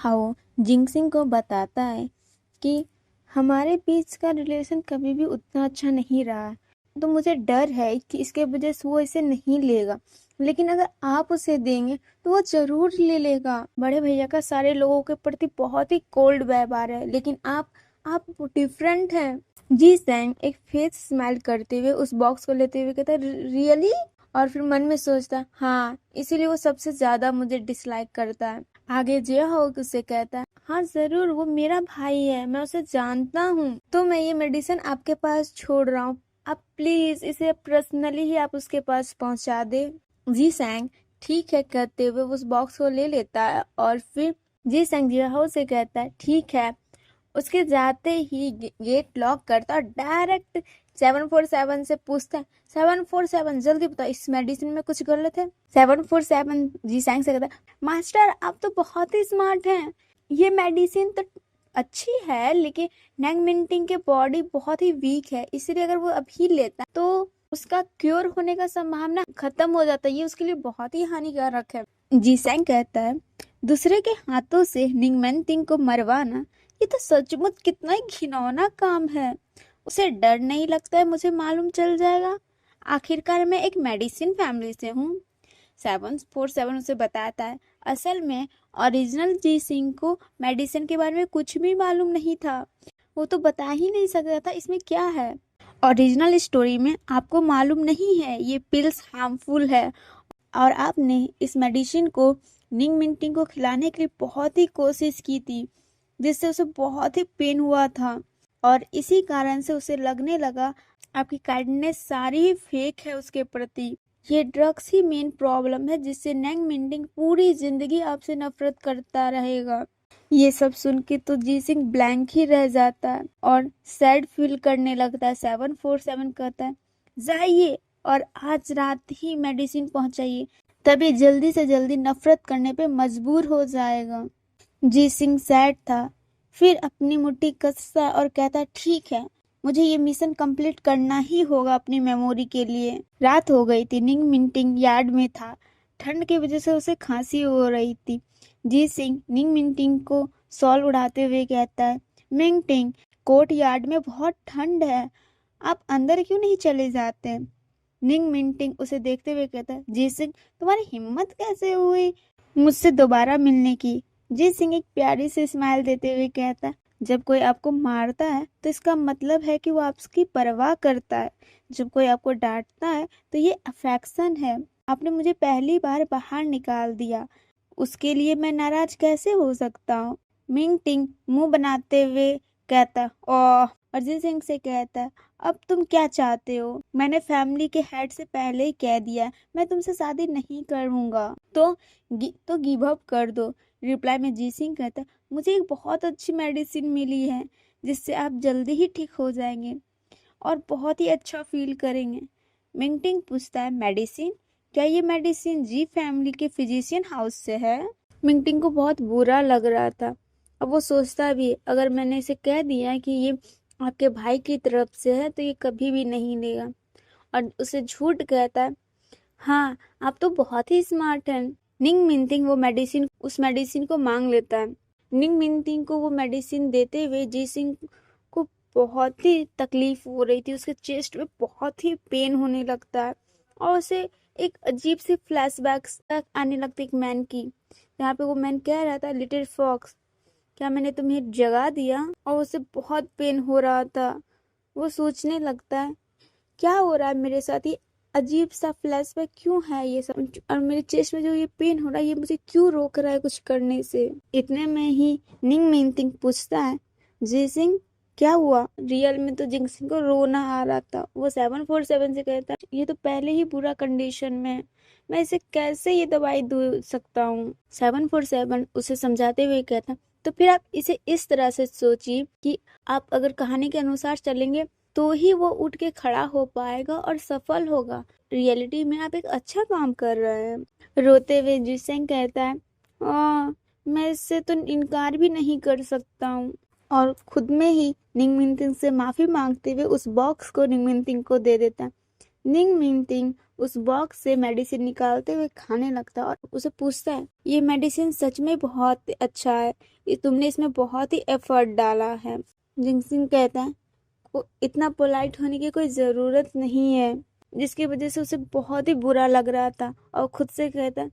हाओ जिंगसिंग को बताता है कि हमारे बीच का रिलेशन कभी भी उतना अच्छा नहीं रहा, तो मुझे डर है कि इसके वजह से वो इसे नहीं लेगा, लेकिन अगर आप उसे देंगे तो वो जरूर ले लेगा। बड़े भैया का सारे लोगों के प्रति बहुत ही कोल्ड व्यवहार है, लेकिन आप डिफरेंट हैं। जी सैंग एक फेस स्माइल करते हुए उस बॉक्स को लेते हुए कहता है, रियली? और फिर मन में सोचता, हाँ, इसीलिए वो सबसे ज्यादा मुझे डिसलाइक करता है। आगे जिया हो उसे कहता है, हाँ जरूर, वो मेरा भाई है, मैं उसे जानता हूँ, तो मैं ये मेडिसिन आपके पास छोड़ रहा हूँ, आप प्लीज इसे पर्सनली ही आप उसके पास पहुंचा दे। जी सैंग ठीक है कहते हुए उस बॉक्स को ले लेता है और फिर जी सैंग जिया हो से कहता है, ठीक है। उसके जाते ही गेट लॉक करता और डायरेक्ट 747 से पूछता है, 747 जल्दी बताओ, इस मेडिसिन में कुछ गलत है? 747 जी सैंग से कहता है, मास्टर आप तो बहुत ही स्मार्ट हैं, ये मेडिसिन तो अच्छी है, लेकिन नैंग मिनटिंग के बॉडी बहुत ही वीक है, इसलिए अगर वो अभी लेता तो उसका क्योर होने का संभावना खत्म हो जाता है, ये उसके लिए बहुत ही हानिकारक है। जी सैंग कहता है, दूसरे के हाथों से निंगमेंटिंग को मरवाना ये तो सचमुच कितना ही घिनौना काम है। उसे डर नहीं लगता है मुझे मालूम चल जाएगा? आखिरकार मैं एक मेडिसिन फैमिली से हूँ। 747 उसे बताता है, असल में ओरिजिनल जी सिंह को मेडिसिन के बारे में कुछ भी मालूम नहीं था, वो तो बता ही नहीं सकता था इसमें क्या है। ओरिजिनल स्टोरी में आपको मालूम नहीं है ये पिल्स हार्मफुल है, और आपने इस मेडिसिन को निंग मिंटिंग को खिलाने के लिए बहुत ही कोशिश की थी, जिससे उसे बहुत ही पेन हुआ था, और इसी कारण से उसे लगने लगा आपकी काइंडनेस सारी ही फेक है उसके प्रति। ये ड्रग्स ही मेन प्रॉब्लम है जिससे नैंग मिंटिंग पूरी जिंदगी आपसे नफरत करता रहेगा। ये सब सुन के तो जी सिंह ब्लैंक ही रह जाता है और सैड फील करने लगता है। 747 कहता है, जाइए और आज रात ही मेडिसिन पहुंचाइए, तभी जल्दी से जल्दी नफरत करने पे मजबूर हो जाएगा। जी सिंह सैड था, फिर अपनी मुट्ठी कसता और कहता, ठीक है, मुझे ये मिशन कंप्लीट करना ही होगा अपनी मेमोरी के लिए। रात हो गई थी, निंग मिंटिंग यार्ड में था, ठंड की वजह से उसे खांसी हो रही थी। जी सिंह निंग मिंटिंग को शॉल उड़ाते हुए कहता है, मिंटिंग, कोर्ट यार्ड में बहुत ठंड है, आप अंदर क्यों नहीं चले जाते? निंग मिंटिंग उसे देखते हुए कहता है, जी सिंह, तुम्हारी हिम्मत कैसे हुई मुझसे दोबारा मिलने की? जी सिंह एक प्यारी सी स्माइल देते हुए कहता है, जब कोई आपको मारता है तो इसका मतलब है कि वो आपकी परवाह करता है, जब कोई आपको डांटता है तो ये अफेक्शन है। आपने मुझे पहली बार बाहर निकाल दिया, उसके लिए मैं नाराज कैसे हो सकता हूँ? मिंग टिंग मुंह बनाते हुए कहता है, ओह। अजय सिंह से कहता है, अब तुम क्या चाहते हो? मैंने फैमिली के हेड से पहले ही कह दिया मैं तुमसे शादी नहीं करूंगा, तो गिव अप कर दो। रिप्लाई में जी सिंह कहता है, मुझे एक बहुत अच्छी मेडिसिन मिली है जिससे आप जल्दी ही ठीक हो जाएंगे और बहुत ही अच्छा फील करेंगे। मिंगटिंग पूछता है, मेडिसिन? क्या ये मेडिसिन जी फैमिली के फिजिशियन हाउस से है? मिंगटिंग को बहुत बुरा लग रहा था। अब वो सोचता भी, अगर मैंने इसे कह दिया कि ये आपके भाई की तरफ से है तो ये कभी भी नहीं लेगा, और उसे झूठ कहता है, हाँ, आप तो बहुत ही स्मार्ट हैं। निंग मिनटिंग उस मेडिसिन को मांग लेता है। निंग मिनटिंग को वो मेडिसिन देते हुए जी सिंह को बहुत ही तकलीफ हो रही थी, उसके चेस्ट में बहुत ही पेन होने लगता है, और उसे एक अजीब सी फ्लैशबैक्स तक आने लगती एक मैन की, जहाँ पे वो मैन कह रहा था, लिटिल फॉक्स, क्या मैंने तुम्हें जगा दिया? और उसे बहुत पेन हो रहा था। वो सोचने लगता है, क्या हो रहा है मेरे साथ, ये अजीब सा फ्लैशबैक क्यों है ये सब, और मेरे चेस्ट में जो ये पेन हो रहा है ये मुझे क्यों रोक रहा है कुछ करने से? इतने में ही निंग मिनटिंग पूछता है, जी सिंह, क्या हुआ? रियल में तो जिंग सिंह को रोना आ रहा था। वो 747 से कहता है, ये तो पहले ही बुरा कंडीशन में है, मैं इसे कैसे ये दवाई दे सकता हूँ? 747 उसे समझाते हुए कहता, तो फिर आप इसे इस तरह से सोचिए कि आप अगर कहानी के अनुसार चलेंगे तो ही वो उठ के खड़ा हो पाएगा और सफल होगा। रियलिटी में आप एक अच्छा काम कर रहे हैं। रोते हुए जिसेंग कहता है, मैं इससे तो इनकार भी नहीं कर सकता हूँ, और खुद में ही निंग मिनटिंग से माफी मांगते हुए उस बॉक्स को निंग मिनटिंग को दे देता है। निंग मिनटिंग उस बॉक्स से मेडिसिन निकालते हुए खाने लगता है और उसे पूछता है, ये मेडिसिन सच में बहुत अच्छा है, ये तुमने इसमें बहुत ही एफर्ट डाला है। जिनसिंग कहता है, इतना पोलाइट होने की कोई ज़रूरत नहीं है, जिसकी वजह से उसे बहुत ही बुरा लग रहा था और खुद से कहता है,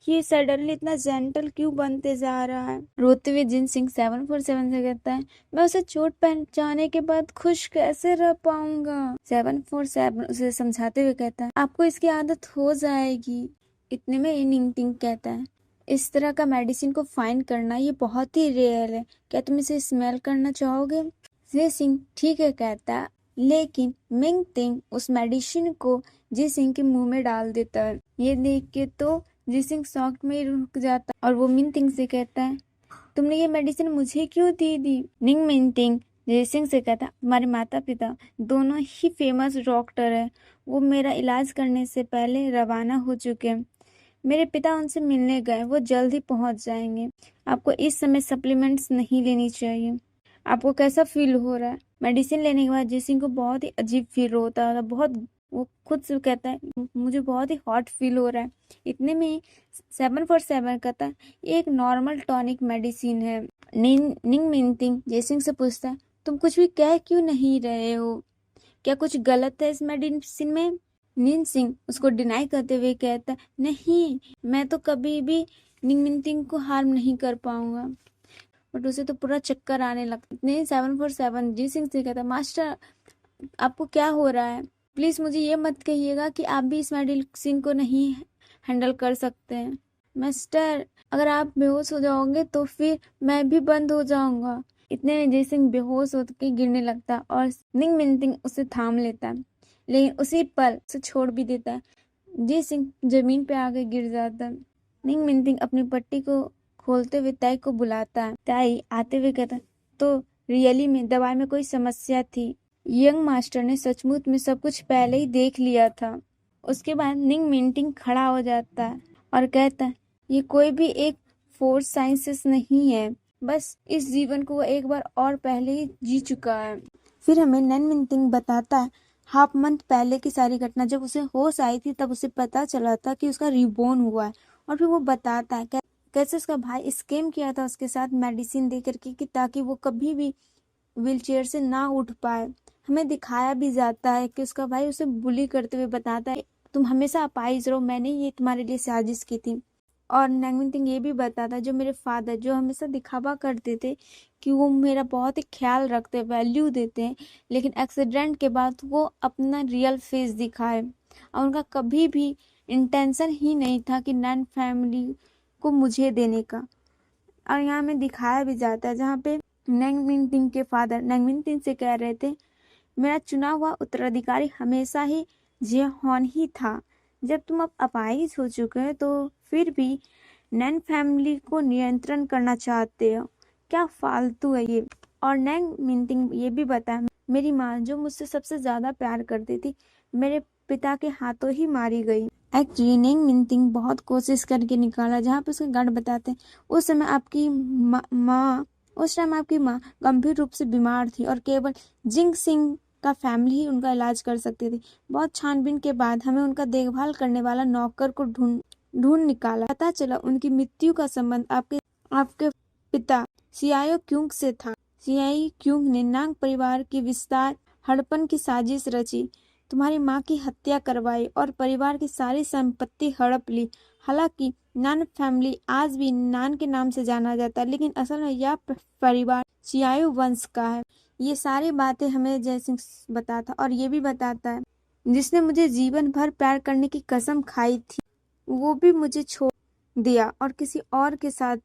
ये सडनली इतना जेंटल क्यों बनते जा रहा है। रोते हुए जिनसिंग 747 से कहता है, मैं उसे चोट पहुंचाने के बाद खुश कैसे रह पाऊंगा। 747 उसे समझाते हुए कहता है, आपको इसकी आदत हो जाएगी। इतने में निंगटिंग कहता है, इस तरह का मेडिसिन को फाइंड करना ये बहुत ही रेयर है, क्या तुम इसे स्मेल करना चाहोगे। जी सिंह ठीक है कहता है, लेकिन मिंग तिंग उस मेडिसिन को जी सिंह के मुंह में डाल देता है। ये देख के तो जी सिंह शॉक में ही रुक जाता है और वो मिंग तिंग से कहता है, तुमने ये मेडिसिन मुझे क्यों दी। निंग मिंग तिंग जी सिंह से कहता, हमारे माता पिता दोनों ही फेमस डॉक्टर है, वो मेरा इलाज करने से पहले रवाना हो चुके हैं। मेरे पिता उनसे मिलने गए, वो जल्द ही पहुंच जाएंगे। आपको इस समय सप्लीमेंट्स नहीं लेनी चाहिए। आपको कैसा फील हो रहा है। मेडिसिन लेने के बाद जिसिंग को बहुत ही अजीब फील होता है, बहुत वो खुद से कहता है, मुझे बहुत ही हॉट फील हो रहा है। इतने में 747 कहता है, ये एक नॉर्मल टॉनिक मेडिसिन है। निंग मिंटिंग जेसिंग से पूछता है, तुम कुछ भी कह क्यों नहीं रहे हो, क्या कुछ गलत है इस मेडिसिन में। निंग सिंह उसको डिनाई करते हुए कहता है, नहीं, मैं तो कभी भी निंग मिंटिंग को हार्म नहीं कर पाऊंगा। बट उसे तो पूरा चक्कर आने लगता। नहीं 747 जी सिंह से कहता, मास्टर आपको क्या हो रहा है, प्लीज मुझे ये मत कहिएगा कि आप भी इस मेडिसिन को नहीं हैंडल कर सकते हैं। मास्टर अगर आप बेहोश हो जाओगे तो फिर मैं भी बंद हो जाऊंगा। इतने में जी सिंह बेहोश होकर गिरने लगता और निंग मिंटिंग उसे थाम लेता है, लेकिन उसी पल उसे छोड़ भी देता है। जी सिंह जमीन पे आके गिर जाता है। निंग मिंटिंग अपनी पट्टी को खोलते हुए ताई को बुलाता है। ताई आते हुए कहता, तो रियली में दवाई में कोई समस्या थी। यंग मास्टर ने सचमुच में सब कुछ पहले ही देख लिया था। उसके बाद निंग मिंटिंग खड़ा हो जाता है और कहता है, ये कोई भी एक फोर्स साइंसेस नहीं है, बस इस जीवन को वो एक बार और पहले ही जी चुका है। फिर हमें नैन मिंटिंग बताता है हाफ मंथ पहले की सारी घटना। जब उसे होश आई थी तब उसे पता चला था कि उसका रिबोर्न हुआ है, और फिर वो बताता है कैसे उसका भाई स्कैम किया था उसके साथ मेडिसिन दे करके कि ताकि वो कभी भी व्हीलचेयर से ना उठ पाए। हमें दिखाया भी जाता है कि उसका भाई उसे बुली करते हुए बताता है, तुम हमेशा अपाहिज रहो, मैंने ये तुम्हारे लिए साजिश की थी। और नैंगमिंग ये भी बताता है, जो मेरे फादर जो हमेशा दिखावा करते थे कि वो मेरा बहुत ही ख्याल रखते, वैल्यू देते हैं, लेकिन एक्सीडेंट के बाद वो अपना रियल फेस दिखाए, और उनका कभी भी इंटेंशन ही नहीं था कि नैन फैमिली को मुझे देने का। और यहाँ में दिखाया भी जाता है जहाँ पे नैंगमिंग के फादर नैंगमिंग से कह रहे थे, मेरा चुना हुआ उत्तराधिकारी हमेशा ही जेहॉन ही था। जब तुम अब अपाहिज हो चुके हो तो फिर भी नैन फैमिली को नियंत्रण करना चाहते हो, क्या फालतू है ये। और नैंग मिंटिंग ये भी बताया, मेरी माँ जो मुझसे सबसे ज्यादा प्यार करती थी, मेरे पिता के हाथों ही मारी गई। एक्चुअली नैंग मिंटिंग बहुत कोशिश करके निकाला, जहाँ पे उसके गार्ड बताते हैं उस समय आपकी माँ उस टाइम आपकी माँ गंभीर रूप से बीमार थी और केवल जिंग सिंह का फैमिली ही उनका इलाज कर सकती थी। बहुत छानबीन के बाद हमें उनका देखभाल करने वाला नौकर को ढूंढ निकाला। पता चला उनकी मृत्यु का संबंध आपके पिता सियाओ क्यूंग से था। सियाई क्यूंग ने नांग परिवार की विस्तार हड़पन की साजिश रची, तुम्हारी माँ की हत्या करवाई और परिवार की सारी संपत्ति हड़प ली। हालांकि नान फैमिली आज भी नान के नाम से जाना जाता है, लेकिन असल में यह परिवार सियाओ वंश का है। ये सारी बातें हमें जैसे बताता, और ये भी बताता है जिसने मुझे जीवन भर प्यार करने की कसम खाई थी वो भी मुझे छोड़ दिया और किसी और के साथ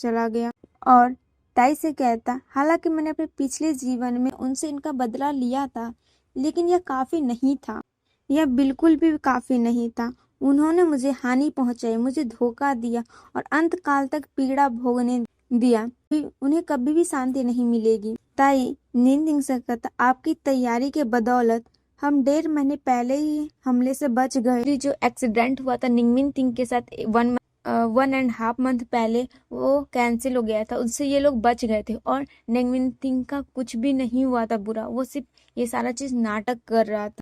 चला गया। और ताई से कहता, हालांकि मैंने अपने पिछले जीवन में उनसे इनका बदला लिया था, लेकिन यह काफी नहीं था, यह बिल्कुल भी काफी नहीं था। उन्होंने मुझे हानि पहुंचाई, मुझे धोखा दिया और अंत काल तक पीड़ा भोगने दिया, उन्हें कभी भी शांति नहीं मिलेगी। ताई निंदिंग से कहता, आपकी तैयारी के बदौलत हम 1.5 महीने पहले ही हमले से बच गए। जो एक्सीडेंट हुआ था निंगमिन तिंग के साथ 1.5 मंथ पहले, वो कैंसिल हो गया था, उससे ये लोग बच गए थे। और निंगमिन तिंग का कुछ भी नहीं हुआ था बुरा, वो सिर्फ ये सारा चीज नाटक कर रहा था।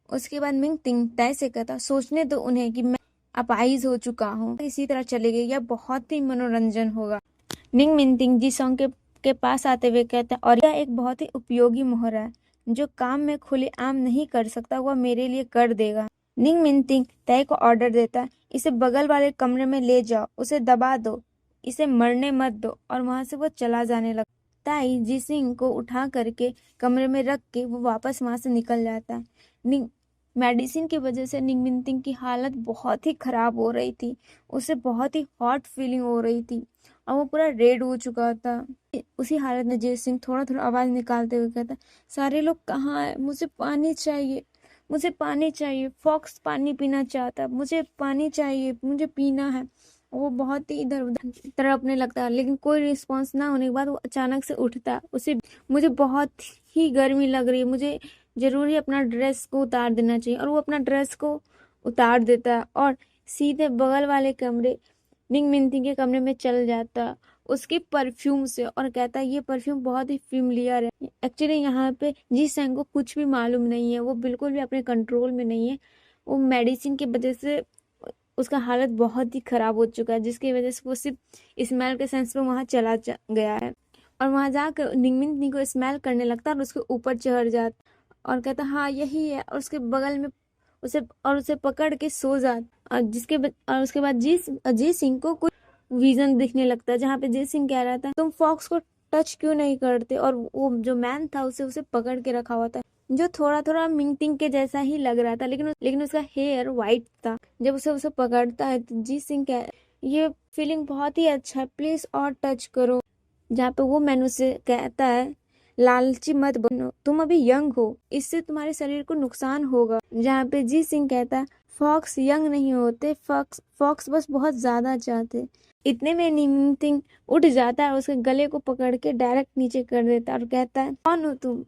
उसके बाद मिंग तिंग तय से कहता, सोचने दो उन्हें कि मैं अपाहिज हो चुका हूँ, इसी तरह चले गए, यह बहुत ही मनोरंजन होगा। निंग मिनतिंग जी सॉन्ग के पास आते हुए कहता है, और यह एक बहुत ही उपयोगी मोहर है, जो काम में खुलेआम नहीं कर सकता वह मेरे लिए कर देगा। निंग मिनतिंग तय को ऑर्डर देता है, इसे बगल वाले कमरे में ले जाओ, उसे दबा दो, इसे मरने मत दो, और वहां से वो चला जाने लगता। ताई जी सिंह को उठा करके कमरे में रख के वो वापस वहां से निकल जाता है। निंग मेडिसिन की वजह से निंग मिनतिंग की हालत बहुत ही खराब हो रही थी, उसे बहुत ही हॉट फीलिंग हो रही थी और वो पूरा रेड हो चुका था। उसी हालत में जय सिंह थोड़ा थोड़ा आवाज निकालते हुए कहता, सारे लोग कहाँ है, मुझे पानी चाहिए, मुझे पानी चाहिए, फॉक्स पानी पीना चाहता है, मुझे पानी चाहिए, मुझे पीना है। वो बहुत ही इधर उधर तड़पने लगता है, लेकिन कोई रिस्पॉन्स ना होने के बाद वो अचानक से उठता है। उसे, मुझे बहुत ही गर्मी लग रही है, मुझे जरूरी अपना ड्रेस को उतार देना चाहिए, और वो अपना ड्रेस को उतार देता है और सीधे बगल वाले कमरे निंग मिनती के कमरे में चल जाता उसके परफ्यूम से, और कहता है ये परफ्यूम बहुत ही फेमिलियर है। एक्चुअली यहाँ पे जी सैंग को कुछ भी मालूम नहीं है, वो बिल्कुल भी अपने कंट्रोल में नहीं है। वो मेडिसिन की वजह से उसका हालत बहुत ही खराब हो चुका है, जिसकी वजह से वो सिर्फ स्मेल के सेंस में वहाँ चला गया है, और वहाँ जाकर निंग मिनती को स्मेल करने लगता है और उसके ऊपर चढ़ जाता और कहता हाँ यही है, और उसके बगल में उसे पकड़ के सो जाता। और उसके बाद जी सिंह को कुछ विजन दिखने लगता है, जहाँ पे जी सिंह कह रहा था तुम फॉक्स को टच क्यों नहीं करते, और वो जो मैन था उसे पकड़ के रखा हुआ था, जो थोड़ा थोड़ा मिंगटिंग के जैसा ही लग रहा था, लेकिन उसका हेयर व्हाइट था। जब उसे पकड़ता है तो जी सिंह कह, ये फीलिंग बहुत ही अच्छा है, प्लीज और टच करो। जहाँ पे वो मैन उसे कहता है लालची मत बनो, तुम अभी यंग हो, इससे तुम्हारे शरीर को नुकसान होगा। जहाँ पे जी सिंह कहता है फॉक्स यंग नहीं होते, फॉक्स बस बहुत ज्यादा चाहते। इतने में निंग उठ जाता है और उसके गले को पकड़ के डायरेक्ट नीचे कर देता है और कहता है कौन हो तुम,